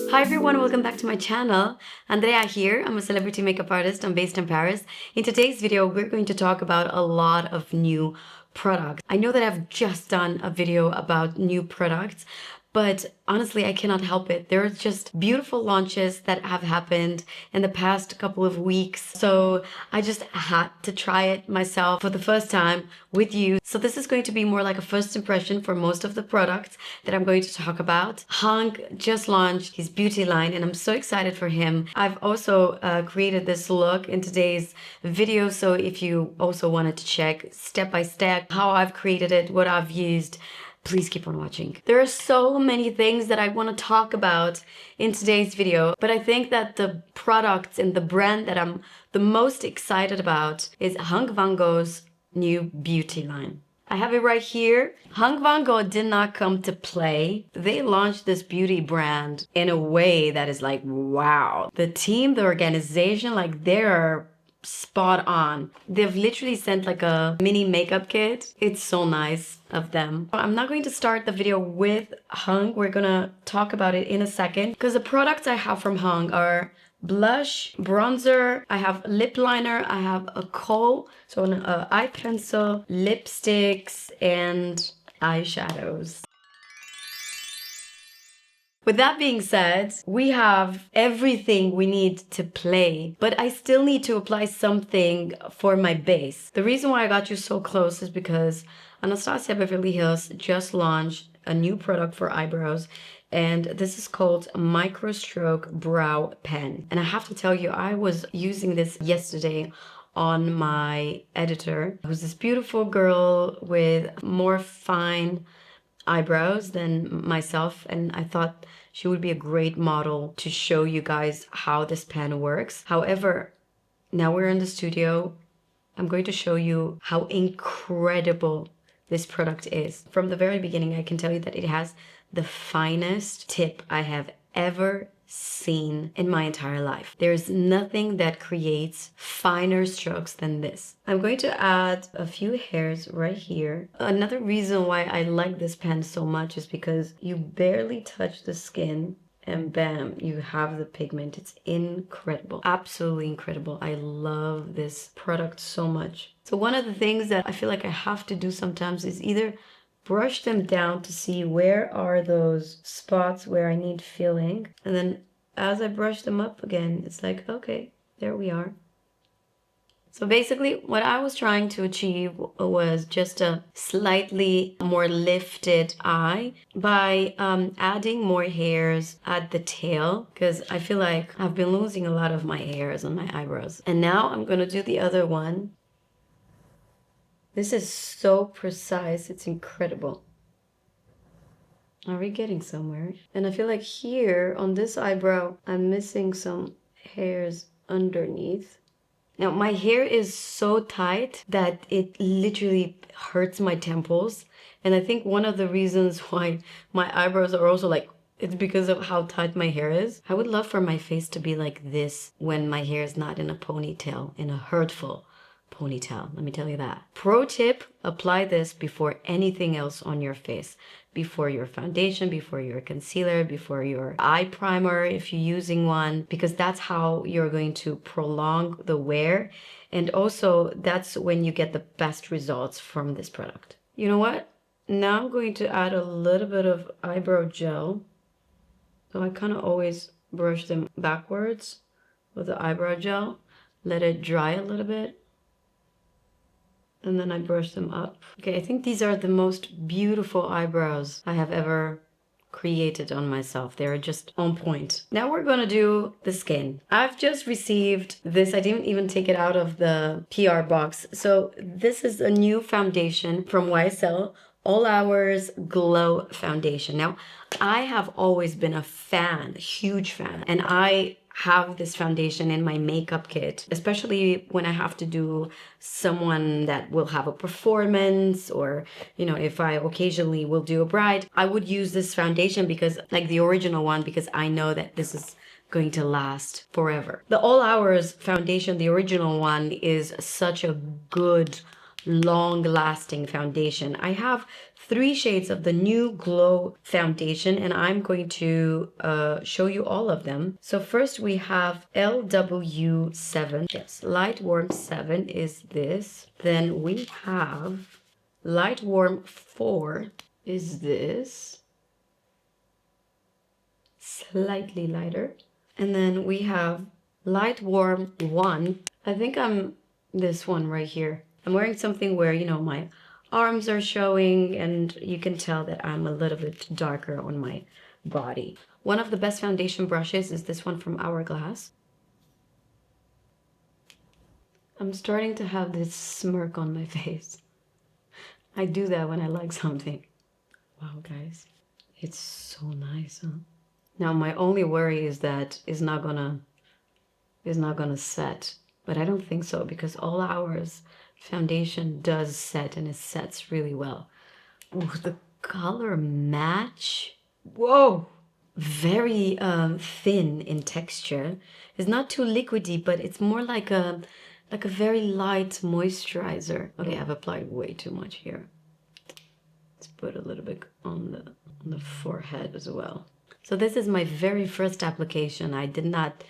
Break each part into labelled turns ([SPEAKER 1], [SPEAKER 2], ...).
[SPEAKER 1] Hi everyone, welcome back to my channel. Andrea here. I'm a celebrity makeup artist. I'm based in Paris. In today's video, we're going to talk about a lot of new products. I know that I've just done a video about new products, but honestly, I cannot help it. There are just beautiful launches that have happened in the past couple of weeks. So I just had to try it myself for the first time with you. So this is going to be more like a first impression for most of the products that I'm going to talk about. Hung just launched his beauty line and I'm so excited for him. I've also created this look in today's video. So if you also wanted to check step by step how I've created it, what I've used, please keep on watching. There are so many things that I want to talk about in today's video, but I think that the products and the brand that I'm the most excited about is Hung Vanngo's new beauty line. I have it right here. Hung Vanngo did not come to play. They launched this beauty brand in a way that is like, wow. The team, the organization, like they're spot on. They've literally sent like a mini makeup kit. It's so nice of them. I'm not going to start the video with Hung. We're gonna talk about it in a second because the products I have from Hung are blush, bronzer, I have lip liner, I have a Kohl, so an eye pencil, lipsticks, and eyeshadows. With that being said, we have everything we need to play, but I still need to apply something for my base. The reason why I got you so close is because Anastasia Beverly Hills just launched a new product for eyebrows, and this is called MicroStroke Brow Pen. And I have to tell you, I was using this yesterday on my editor, who's this beautiful girl with more fine eyebrows than myself, and I thought she would be a great model to show you guys how this pen works. However, now we're in the studio. I'm going to show you how incredible this product is. From the very beginning, I can tell you that it has the finest tip I have ever seen in my entire life. There's nothing that creates finer strokes than this. I'm going to add a few hairs right here. Another reason why I like this pen so much is because you barely touch the skin and bam, you have the pigment. It's incredible, absolutely incredible. I love this product so much. So one of the things that I feel like I have to do sometimes is either brush them down to see where are those spots where I need filling. And then as I brush them up again, it's like, okay, there we are. So basically what I was trying to achieve was just a slightly more lifted eye by adding more hairs at the tail, because I feel like I've been losing a lot of my hairs on my eyebrows. And now I'm gonna do the other one. This is so precise, it's incredible. Are we getting somewhere? And I feel like here on this eyebrow, I'm missing some hairs underneath. Now my hair is so tight that it literally hurts my temples. And I think one of the reasons why my eyebrows are also like, it's because of how tight my hair is. I would love for my face to be like this when my hair is not in a ponytail, in a hurtful ponytail, let me tell you that. Pro tip, apply this before anything else on your face. Before your foundation, before your concealer, before your eye primer if you're using one, because that's how you're going to prolong the wear. And also that's when you get the best results from this product. You know what? Now I'm going to add a little bit of eyebrow gel. So I kind of always brush them backwards with the eyebrow gel, let it dry a little bit, and then I brush them up. Okay, I think these are the most beautiful eyebrows I have ever created on myself. They're just on point. Now we're gonna do the skin. I've just received this. I didn't even take it out of the PR box. So this is a new foundation from YSL, All Hours Glow Foundation. Now, I have always been a fan, a huge fan, and I have this foundation in my makeup kit, especially when I have to do someone that will have a performance, or, you know, if I occasionally will do a bride, I would use this foundation because, like the original one, because I know that this is going to last forever. The All Hours foundation, the original one, is such a good long-lasting foundation. I have 3 shades of the new Glow foundation, and I'm going to show you all of them. So first we have LW7. Yes, Light Warm 7 is this. Then we have Light Warm 4 is this. Slightly lighter. And then we have Light Warm 1. I think I'm this one right here. I'm wearing something where, you know, my arms are showing and you can tell that I'm a little bit darker on my body. One of the best foundation brushes is this one from Hourglass. I'm starting to have this smirk on my face. I do that when I like something. Wow, guys. It's so nice, huh? Now, my only worry is that it's not gonna set. But I don't think so, because all Hours foundation does set, and it sets really well. Ooh, the color match. Whoa! Very thin in texture. It's not too liquidy, but it's more like a very light moisturizer. Okay, I've applied way too much here. Let's put a little bit on the forehead as well. So this is my very first application. I did not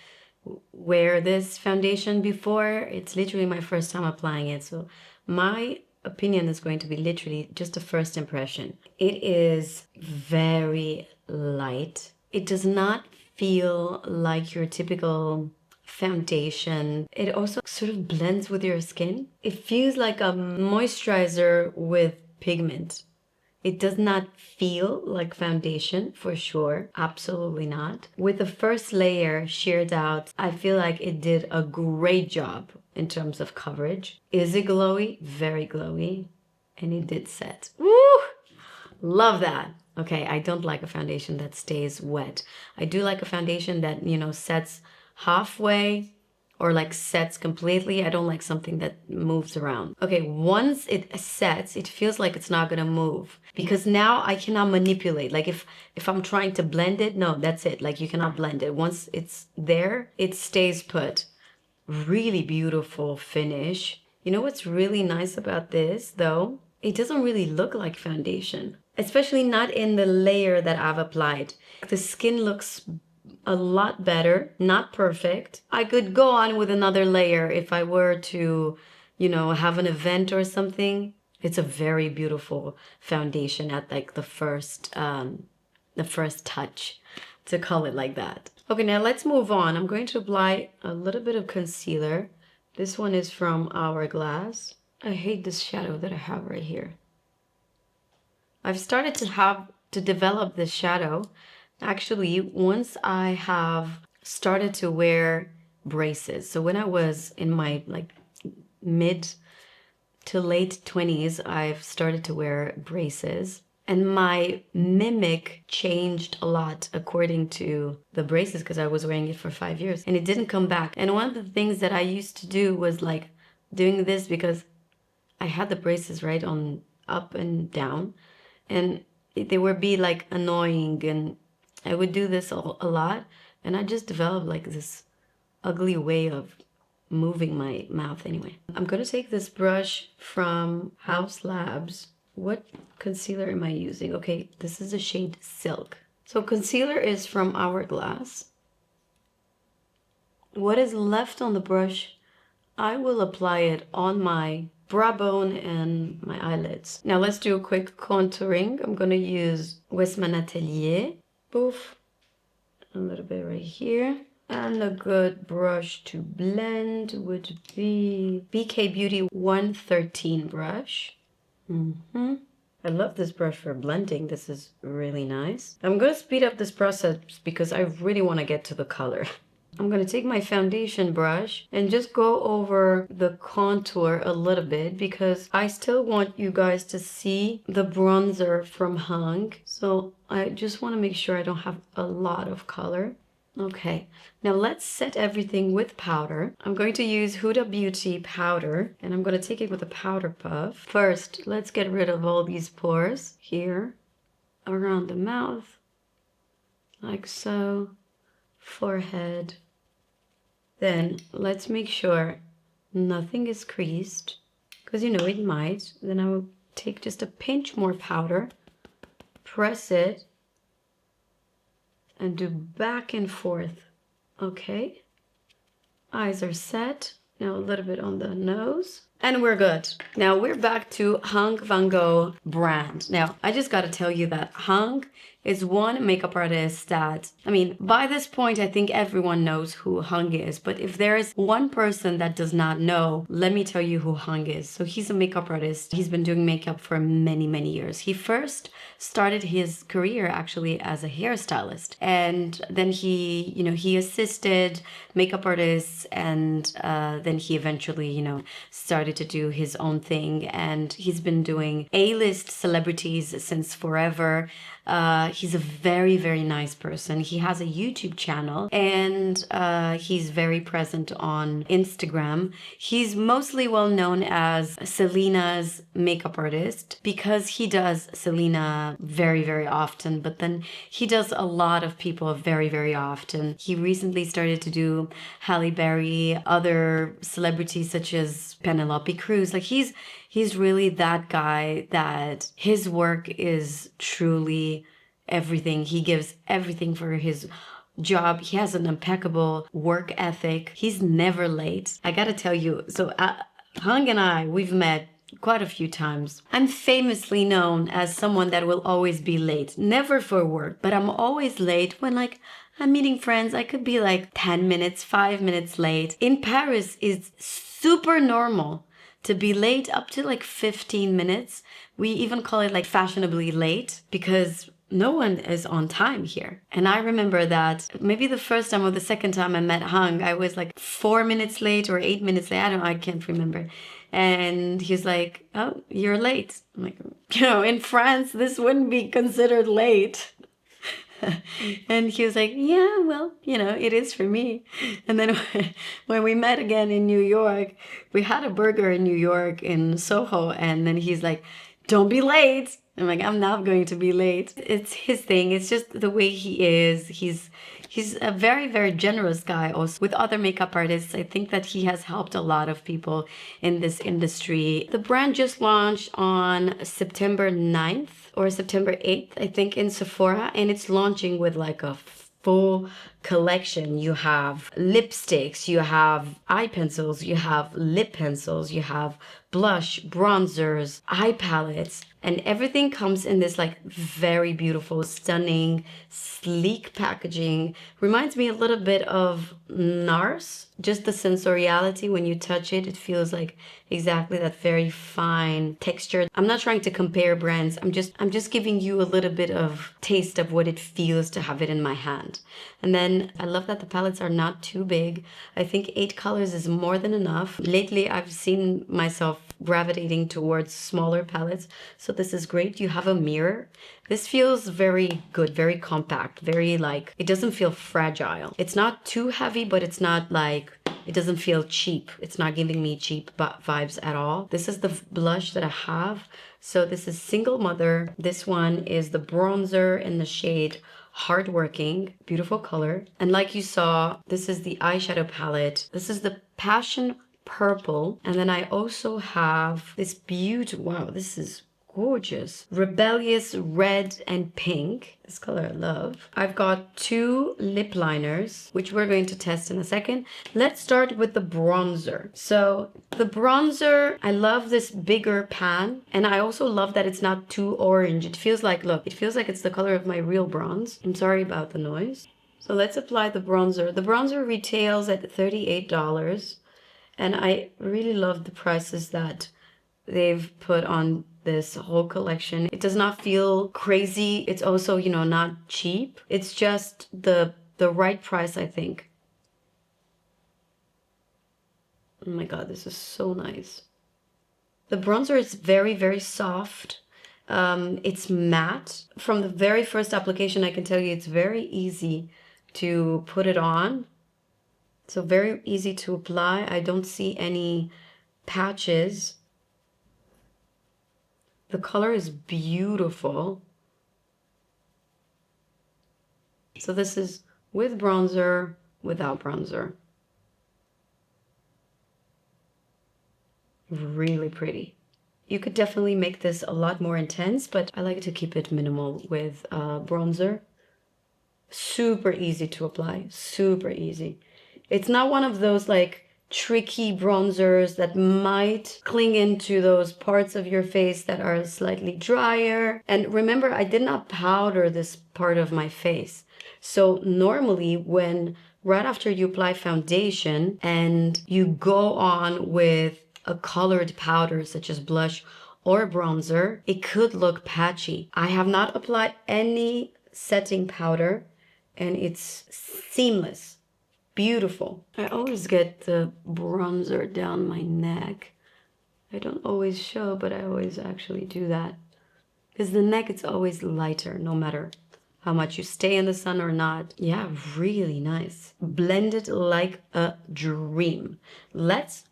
[SPEAKER 1] wear this foundation before. It's literally my first time applying it. So my opinion is going to be literally just a first impression. It is very light. It does not feel like your typical foundation. It also sort of blends with your skin. It feels like a moisturizer with pigment. It does not feel like foundation for sure. Absolutely not. With the first layer sheared out, I feel like it did a great job in terms of coverage. Is it glowy? Very glowy. And it did set. Woo! Love that. Okay, I don't like a foundation that stays wet. I do like a foundation that, you know, sets halfway or like sets completely. I don't like something that moves around. Okay, once it sets, it feels like it's not gonna move because now I cannot manipulate. Like if I'm trying to blend it, no, that's it. Like you cannot blend it. Once it's there, it stays put. Really beautiful finish. You know what's really nice about this though? It doesn't really look like foundation, especially not in the layer that I've applied. The skin looks a lot better, not perfect. I could go on with another layer if I were to, you know, have an event or something. It's a very beautiful foundation at like the first touch, to call it like that. Okay, now let's move on. I'm going to apply a little bit of concealer. This one is from Hourglass. I hate this shadow that I have right here. I've started to develop this shadow actually once I have started to wear braces. So when I was in my like mid to late 20s, I've started to wear braces. And my mimic changed a lot according to the braces because I was wearing it for 5 years and it didn't come back. And one of the things that I used to do was like doing this because I had the braces right on up and down and they would be like annoying, and I would do this a lot, and I just developed like this ugly way of moving my mouth anyway. I'm gonna take this brush from Haus Labs. What concealer am I using? Okay, this is the shade Silk. So concealer is from Hourglass. What is left on the brush, I will apply it on my brow bone and my eyelids. Now let's do a quick contouring. I'm gonna use Westman Atelier. Poof. A little bit right here. And a good brush to blend would be BK Beauty 113 brush. I love this brush for blending. This is really nice. I'm gonna speed up this process because I really wanna get to the color. I'm going to take my foundation brush and just go over the contour a little bit because I still want you guys to see the bronzer from Hung. So I just want to make sure I don't have a lot of color. Okay, now let's set everything with powder. I'm going to use Huda Beauty powder and I'm going to take it with a powder puff. First, let's get rid of all these pores here around the mouth, like so, forehead. Then let's make sure nothing is creased. because you know it might. Then I will take just a pinch more powder, press it, and do back and forth. Okay, eyes are set. Now a little bit on the nose. And we're good. Now we're back to Hung Vanngo brand. Now, I just gotta tell you that Hung is one makeup artist that, I mean, by this point, I think everyone knows who Hung is. But if there is one person that does not know, let me tell you who Hung is. So he's a makeup artist. He's been doing makeup for many, many years. He first started his career actually as a hairstylist. And then he assisted makeup artists, and then he eventually, started to do his own thing. And he's been doing A-list celebrities since forever. He's a very, very nice person. He has a YouTube channel, and he's very present on Instagram. He's mostly well known as Selena's makeup artist because he does Selena very, very often, but then he does a lot of people very, very often. He recently started to do Halle Berry, other celebrities such as Penelope Cruz. Like he's really that guy that his work is truly everything. He gives everything for his job. He has an impeccable work ethic. He's never late. I gotta tell you, so Hung and we've met quite a few times. I'm famously known as someone that will always be late. Never for work, but I'm always late when I'm meeting friends. I could be 10 minutes, 5 minutes late. In Paris, it's super normal to be late up to 15 minutes. We even call it fashionably late because no one is on time here. And I remember that maybe the first time or the second time I met Hung, I was 4 minutes late or 8 minutes late. I can't remember. And he's like, "Oh, you're late." I'm like, in France, this wouldn't be considered late. And he was like, "Yeah, well, it is for me." And then when we met again in New York, we had a burger in New York in Soho. And then he's like, "Don't be late." I'm like, "I'm not going to be late." It's his thing. It's just the way he is. He's a very, very generous guy also. With other makeup artists, I think that he has helped a lot of people in this industry. The brand just launched on September 9th or September 8th, I think, in Sephora. And it's launching with a full collection. You have lipsticks, you have eye pencils, you have lip pencils, you have blush, bronzers, eye palettes, and everything comes in this very beautiful, stunning, sleek packaging. Reminds me a little bit of NARS. Just the sensoriality when you touch it, it feels exactly that very fine texture. I'm not trying to compare brands. I'm just giving you a little bit of taste of what it feels to have it in my hand. And then I love that the palettes are not too big. I think 8 colors is more than enough. Lately, I've seen myself gravitating towards smaller palettes. So this is great. You have a mirror. This feels very good, very compact, very it doesn't feel fragile. It's not too heavy, but it's not it doesn't feel cheap. It's not giving me cheap vibes at all. This is the blush that I have. So this is Single Mother. This one is the bronzer in the shade Hardworking. Beautiful color. And like you saw, this is the eyeshadow palette. This is the Passion Purple. And then I also have this beautiful, wow, this is gorgeous. Rebellious red and pink. This color I love. I've got 2 lip liners, which we're going to test in a second. Let's start with the bronzer. So the bronzer, I love this bigger pan. And I also love that it's not too orange. It feels look, it feels like it's the color of my real bronze. I'm sorry about the noise. So let's apply the bronzer. The bronzer retails at $38. And I really love the prices that they've put on this whole collection. It does not feel crazy. It's also, not cheap. It's just the right price, I think. Oh my God, this is so nice. The bronzer is very, very soft. It's matte. From the very first application, I can tell you it's very easy to put it on. So very easy to apply. I don't see any patches. The color is beautiful. So this is with bronzer, without bronzer. Really pretty. You could definitely make this a lot more intense, but I like to keep it minimal with bronzer. Super easy to apply, super easy. It's not one of those like tricky bronzers that might cling into those parts of your face that are slightly drier. And remember, I did not powder this part of my face. So normally when right after you apply foundation and you go on with a colored powder such as blush or bronzer, it could look patchy. I have not applied any setting powder and it's seamless, beautiful. I always get the bronzer down my neck. I don't always show, but I always actually do that. Because the neck, it's always lighter, no matter how much you stay in the sun or not. Yeah, really nice. Blended like a dream. Let's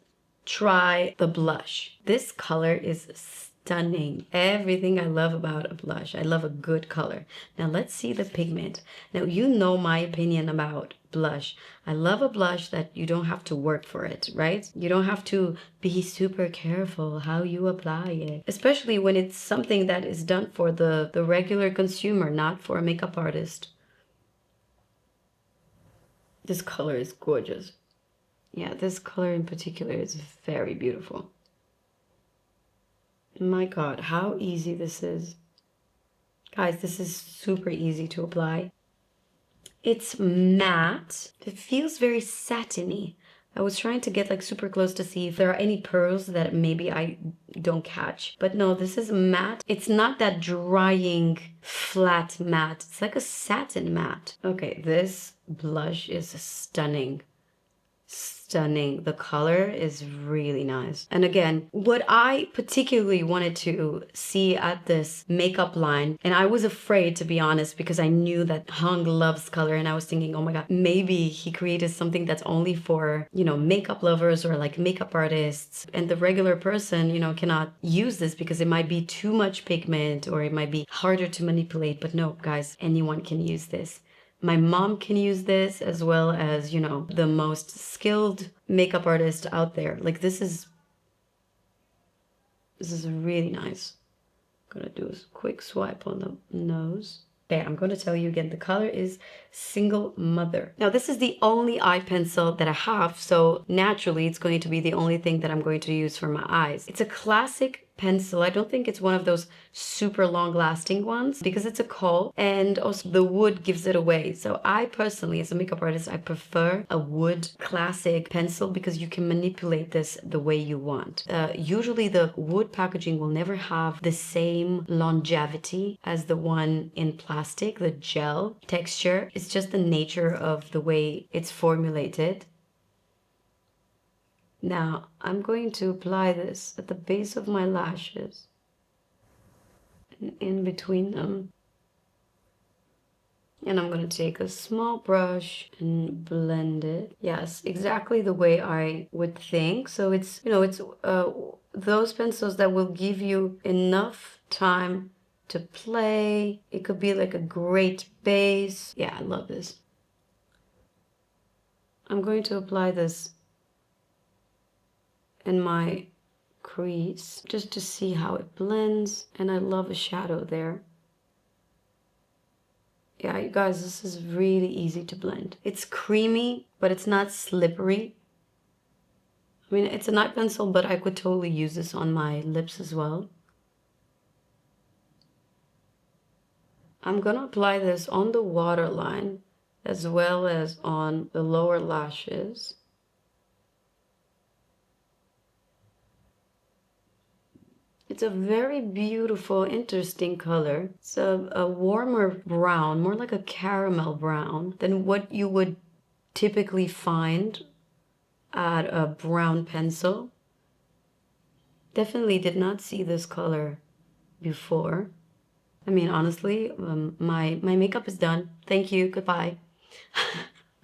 [SPEAKER 1] try the blush. This color is stunning. Everything I love about a blush. I love a good color. Now let's see the pigment. Now you know my opinion about blush. I love a blush that you don't have to work for it, right? You don't have to be super careful how you apply it, especially when it's something that is done for the regular consumer, not for a makeup artist. This color is gorgeous. Yeah, this color in particular is very beautiful. My God, how easy this is. Guys, this is super easy to apply. It's matte. It feels very satiny. I was trying to get like super close to see if there are any pearls that maybe I don't catch. But no, this is matte. It's not that drying flat matte. It's like a satin matte. Okay, this blush is stunning. Stunning. The color is really nice. And again, what I particularly wanted to see at this makeup line, and I was afraid to be honest because I knew that Hung loves color and I was thinking, oh my God, maybe he created something that's only for, you know, makeup lovers or like makeup artists, and the regular person, you know, cannot use this because it might be too much pigment or it might be harder to manipulate. But no, guys, anyone can use this. My mom can use this as well as, you know, the most skilled makeup artist out there. Like this is really nice. I'm gonna do a quick swipe on the nose. Okay, I'm going to tell you again, the color is Single Mother. Now, this is the only eye pencil that I have, so naturally it's going to be the only thing that I'm going to use for my eyes. It's a classic pencil. I don't think it's one of those super long-lasting ones because it's a Kohl, and also the wood gives it away. So I personally, as a makeup artist, I prefer a wood classic pencil because you can manipulate this the way you want. Usually the wood packaging will never have the same longevity as the one in plastic, the gel texture. It's just the nature of the way it's formulated. Now, I'm going to apply this at the base of my lashes and in between them. And I'm going to take a small brush and blend it. Yes, exactly the way I would think. So it's, you know, it's those pencils that will give you enough time to play. It could be like a great base. Yeah, I love this. I'm going to apply this in my crease just to see how it blends, and I love a shadow there. Yeah, you guys, this is really easy to blend. It's creamy, but it's not slippery. I mean, it's an eye pencil, but I could totally use this on my lips as well. I'm gonna apply this on the waterline as well as on the lower lashes. It's a very beautiful, interesting color. It's a warmer brown, more like a caramel brown than what you would typically find at a brown pencil. Definitely did not see this color before. I mean, honestly, my makeup is done. Thank you, goodbye.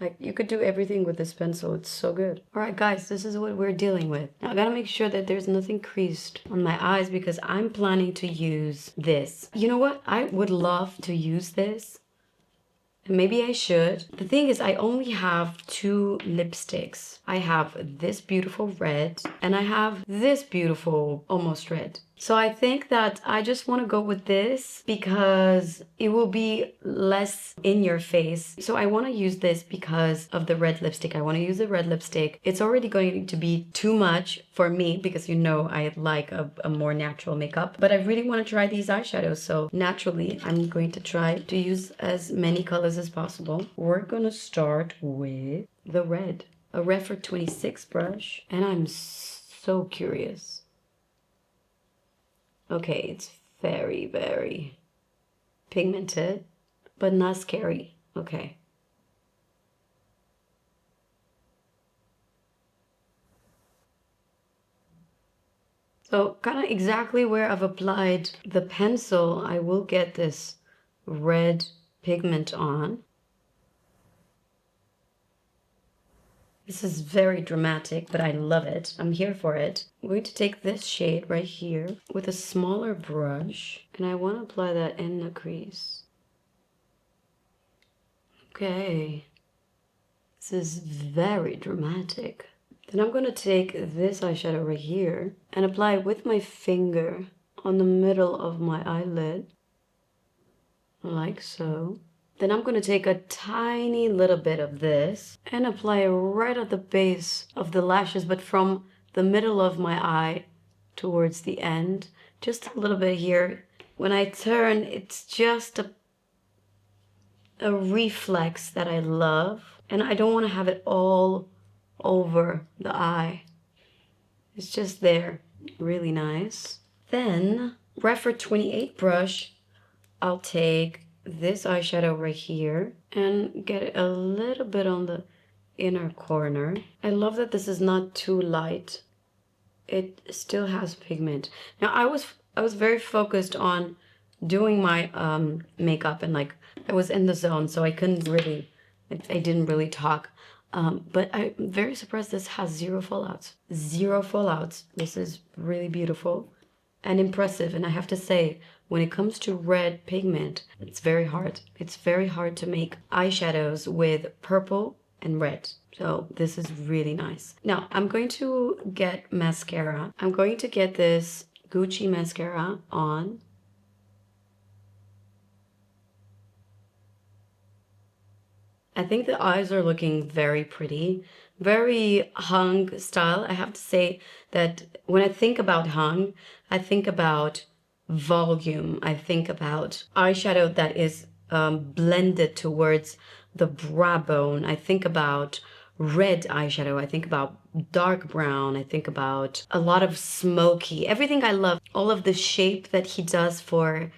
[SPEAKER 1] Like, you could do everything with this pencil. It's so good. All right, guys, this is what we're dealing with. Now, I gotta make sure that there's nothing creased on my eyes because I'm planning to use this. You know what? I would love to use this And maybe I should. The thing is, I only have 2 lipsticks. I have this beautiful red and I have this beautiful almost red. So I think that I just want to go with this because it will be less in your face. So I want to use this because of the red lipstick. I want to use the red lipstick. It's already going to be too much for me because you know I like a more natural makeup. But I really want to try these eyeshadows. So naturally, I'm going to try to use as many colors as possible. We're going to start with the red. A Rephr 26 brush. And I'm so curious. Okay, it's very, very pigmented, but not scary. Okay. So kind of exactly where I've applied the pencil, I will get this red pigment on. This is very dramatic, but I love it. I'm here for it. I'm going to take this shade right here with a smaller brush, and I want to apply that in the crease. Okay. This is very dramatic. Then I'm going to take this eyeshadow right here and apply it with my finger on the middle of my eyelid, like so. Then I'm going to take a tiny little bit of this and apply it right at the base of the lashes, but from the middle of my eye towards the end. Just a little bit here. When I turn, it's just a reflex that I love. And I don't want to have it all over the eye. It's just there. Really nice. Then, Rephr 28 brush, I'll take this eyeshadow right here and get it a little bit on the inner corner. I love that this is not too light. It still has pigment. Now I was very focused on doing my makeup and like I was in the zone, so I couldn't really, I didn't really talk. But I'm very surprised this has 0 fallouts. 0 fallouts. This is really beautiful and impressive. And I have to say, when it comes to red pigment, it's very hard. It's very hard to make eyeshadows with purple and red. So this is really nice. Now I'm going to get mascara. I'm going to get this Gucci mascara on. I think the eyes are looking very pretty, very Hung style. I have to say that when I think about Hung, I think about volume. I think about eyeshadow that is blended towards the brow bone. I think about red eyeshadow. I think about dark brown. I think about a lot of smoky, everything I love. All of the shape that he does for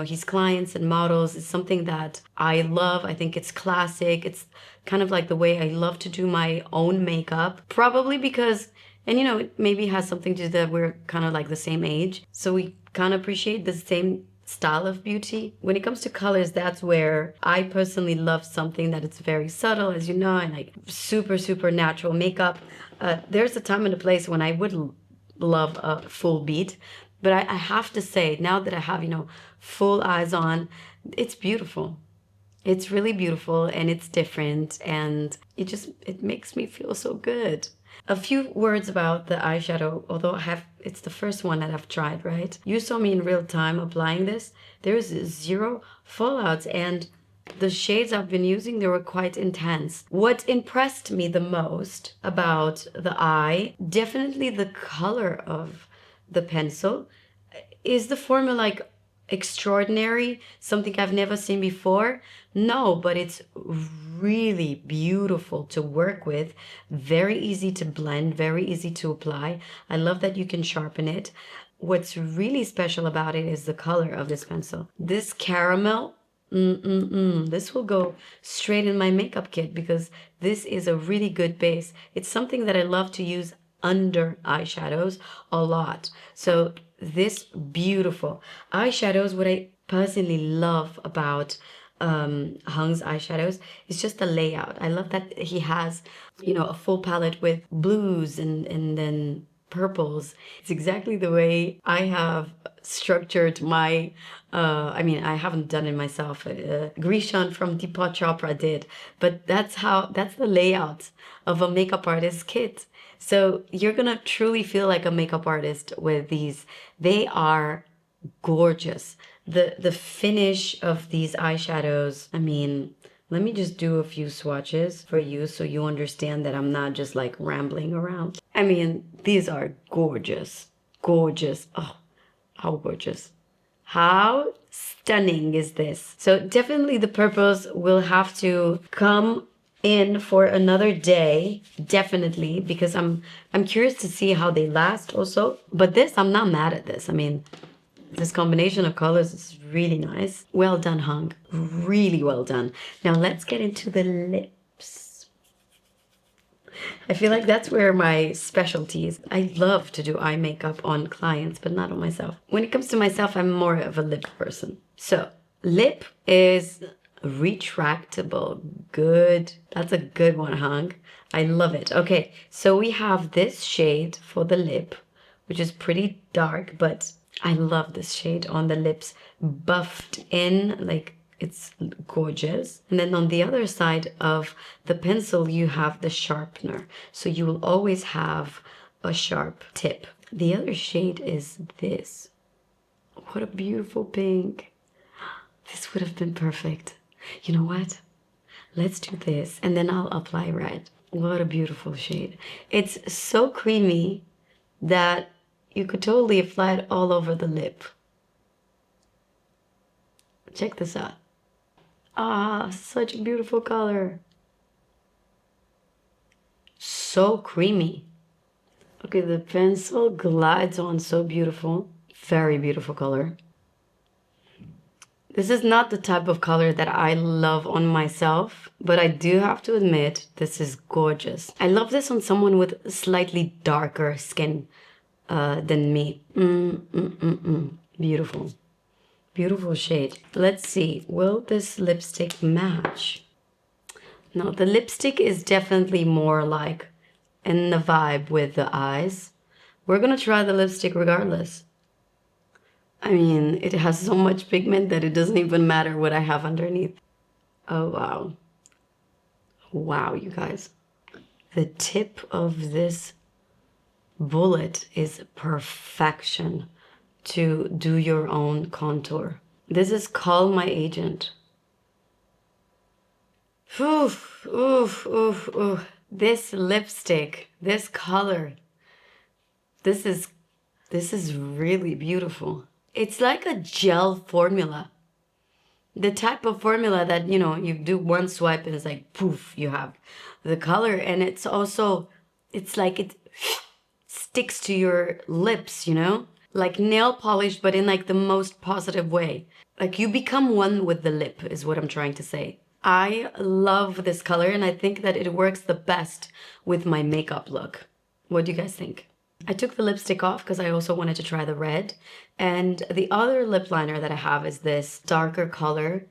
[SPEAKER 1] his clients and models is something that I love. I think it's classic. It's kind of like the way I love to do my own makeup. Probably because, and it maybe has something to do that we're kind of like the same age. So we kind of appreciate the same style of beauty. When it comes to colors, that's where I personally love something that it's very subtle, as you know, and like super, super natural makeup. There's a time and a place when I would love a full beat. But I have to say, now that I have, full eyes on, it's beautiful. It's really beautiful and it's different and it makes me feel so good. A few words about the eyeshadow, although it's the first one that I've tried, right? You saw me in real time applying this. There's 0 fallouts and the shades I've been using, they were quite intense. What impressed me the most about the eye, definitely the color of the pencil. Is the formula like extraordinary, something I've never seen before? No, but it's really beautiful to work with, very easy to blend, very easy to apply. I love that you can sharpen it. What's really special about it is the color of this pencil. This caramel, this will go straight in my makeup kit because this is a really good base. It's something that I love to use under eyeshadows a lot. So this beautiful eyeshadows, what I personally love about Hung's eyeshadows is just the layout. I love that he has, a full palette with blues and then purples. It's exactly the way I have structured my, I mean, I haven't done it myself. Grishan from Depot Chopra did, but that's the layout of a makeup artist kit. So you're gonna truly feel like a makeup artist with these. They are gorgeous. The finish of these eyeshadows, I mean, let me just do a few swatches for you so you understand that I'm not just like rambling around. I mean, these are gorgeous. Gorgeous. Oh, how gorgeous. How stunning is this? So definitely the purples will have to come in for another day, definitely, because I'm curious to see how they last also. But this, I'm not mad at this. I mean, this combination of colors is really nice. Well done, Hung. Really well done. Now let's get into the lips. I feel like that's where my specialty is. I love to do eye makeup on clients, but not on myself. When it comes to myself, I'm more of a lip person. So, lip is retractable. Good. That's a good one, Hung. I love it. Okay, so we have this shade for the lip, which is pretty dark, but I love this shade on the lips, buffed in, like it's gorgeous. And then on the other side of the pencil, you have the sharpener. So you will always have a sharp tip. The other shade is this. What a beautiful pink. This would have been perfect. You know what? Let's do this and then I'll apply red. What a beautiful shade. It's so creamy that you could totally apply it all over the lip. Check this out. Ah, such a beautiful color. So creamy. Okay, the pencil glides on so beautiful. Very beautiful color. This is not the type of color that I love on myself, but I do have to admit, this is gorgeous. I love this on someone with slightly darker skin than me. Beautiful. Beautiful shade. Let's see, will this lipstick match? No, the lipstick is definitely more like in the vibe with the eyes. We're gonna try the lipstick regardless. I mean, it has so much pigment that it doesn't even matter what I have underneath. Oh, wow. Wow, you guys. The tip of this bullet is perfection to do your own contour. This is Call My Agent. Oof, oof, oof, oof. This lipstick, this color, this is really beautiful. It's like a gel formula. The type of formula that, you know, you do one swipe and it's like, poof, you have the color. And it's also, it's like it sticks to your lips, you know? Like nail polish, but in like the most positive way. Like you become one with the lip is what I'm trying to say. I love this color and I think that it works the best with my makeup look. What do you guys think? I took the lipstick off because I also wanted to try the red. And the other lip liner that I have is this darker color,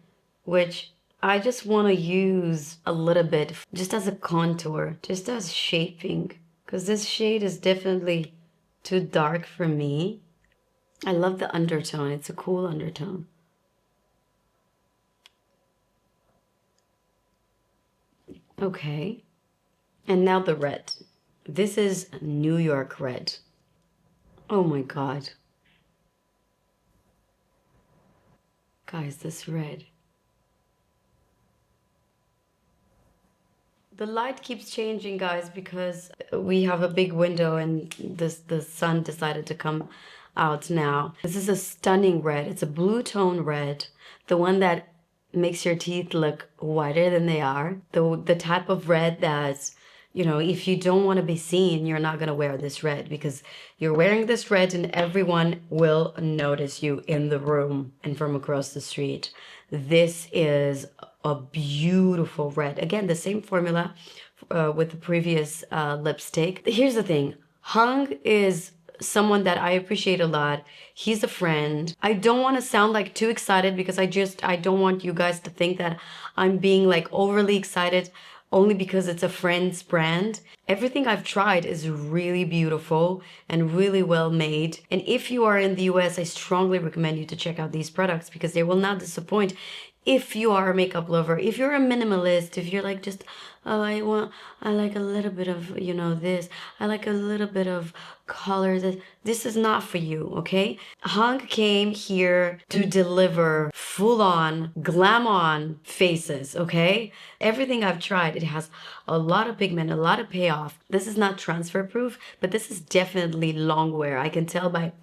[SPEAKER 1] which I just want to use a little bit just as a contour, just as shaping. Because this shade is definitely too dark for me. I love the undertone. It's a cool undertone. Okay. And now the red. This is New York red. Oh my God. Guys, this red. The light keeps changing, guys, because we have a big window and the sun decided to come out now. This is a stunning red. It's a blue tone red. The one that makes your teeth look whiter than they are. The type of red that's, you know, if you don't want to be seen, you're not going to wear this red because you're wearing this red and everyone will notice you in the room and from across the street. This is a beautiful red. Again, the same formula with the previous lipstick. Here's the thing. Hung is someone that I appreciate a lot. He's a friend. I don't want to sound like too excited because I don't want you guys to think that I'm being like overly excited only because it's a friend's brand. Everything I've tried is really beautiful and really well made. And if you are in the US, I strongly recommend you to check out these products because they will not disappoint. If you are a makeup lover, if you're a minimalist, if you're like just, oh, I like a little bit of, you know, this, I like a little bit of color, this is not for you, okay? Hung came here to deliver full on, glam on faces, okay? Everything I've tried, it has a lot of pigment, a lot of payoff. This is not transfer proof, but this is definitely long wear. I can tell by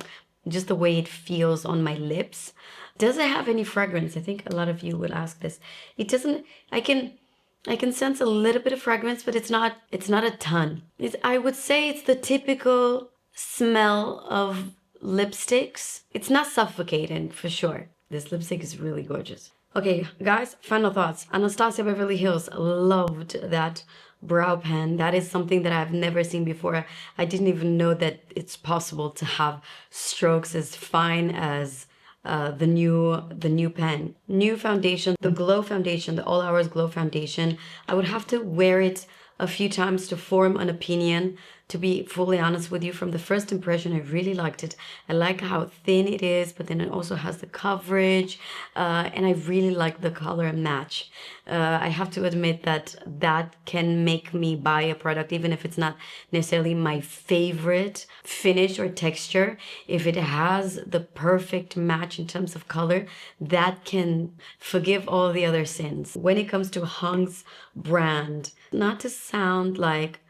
[SPEAKER 1] just the way it feels on my lips. Does it have any fragrance? I think a lot of you will ask this. It doesn't. I can sense a little bit of fragrance, but it's not a ton. I would say it's the typical smell of lipsticks. It's not suffocating for sure. This lipstick is really gorgeous. Okay, guys, final thoughts. Anastasia Beverly Hills, loved that brow pen. That is something that I've never seen before. I didn't even know that it's possible to have strokes as fine as the new pen. New foundation, the Glow foundation, the All Hours Glow foundation. I would have to wear it a few times to form an opinion. To be fully honest with you, from the first impression, I really liked it. I like how thin it is, but then it also has the coverage, and I really like the color match. I have to admit that that can make me buy a product, even if it's not necessarily my favorite finish or texture. If it has the perfect match in terms of color, that can forgive all the other sins. When it comes to Hung's brand, not to sound like,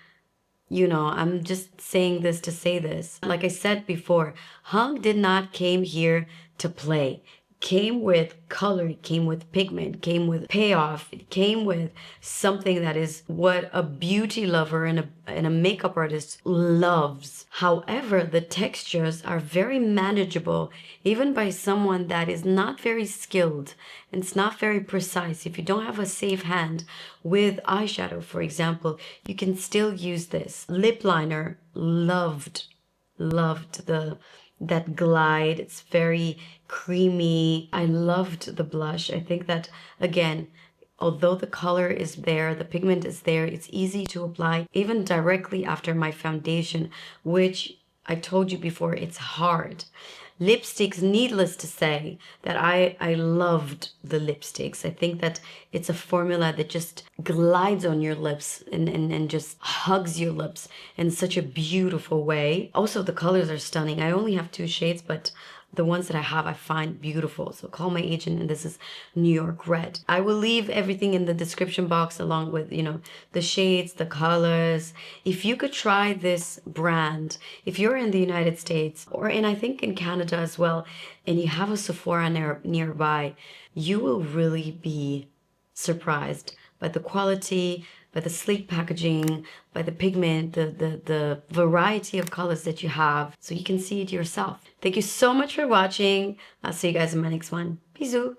[SPEAKER 1] you know, I'm just saying this to say this. Like I said before, Hung did not came here to play. Came with color, it came with pigment, came with payoff, it came with something that is what a beauty lover and a makeup artist loves. However, the textures are very manageable, even by someone that is not very skilled and it's not very precise. If you don't have a safe hand with eyeshadow, for example, you can still use this. Lip liner, loved that glide. It's very creamy. I loved the blush. I think that, again, although the color is there, the pigment is there, it's easy to apply even directly after my foundation, which I told you before, it's hard. Lipsticks, needless to say that I loved the lipsticks. I think that it's a formula that just glides on your lips and just hugs your lips in such a beautiful way. Also, the colors are stunning. I only have 2 shades, but the ones that I have, I find beautiful. So call my agent, and this is New York Red. I will leave everything in the description box along with, you know, the shades, the colors. If you could try this brand, if you're in the United States and I think in Canada as well, and you have a Sephora nearby, you will really be surprised by the quality, by the sleek packaging, by the pigment, the variety of colors that you have, so you can see it yourself. Thank you so much for watching. I'll see you guys in my next one. Bisous.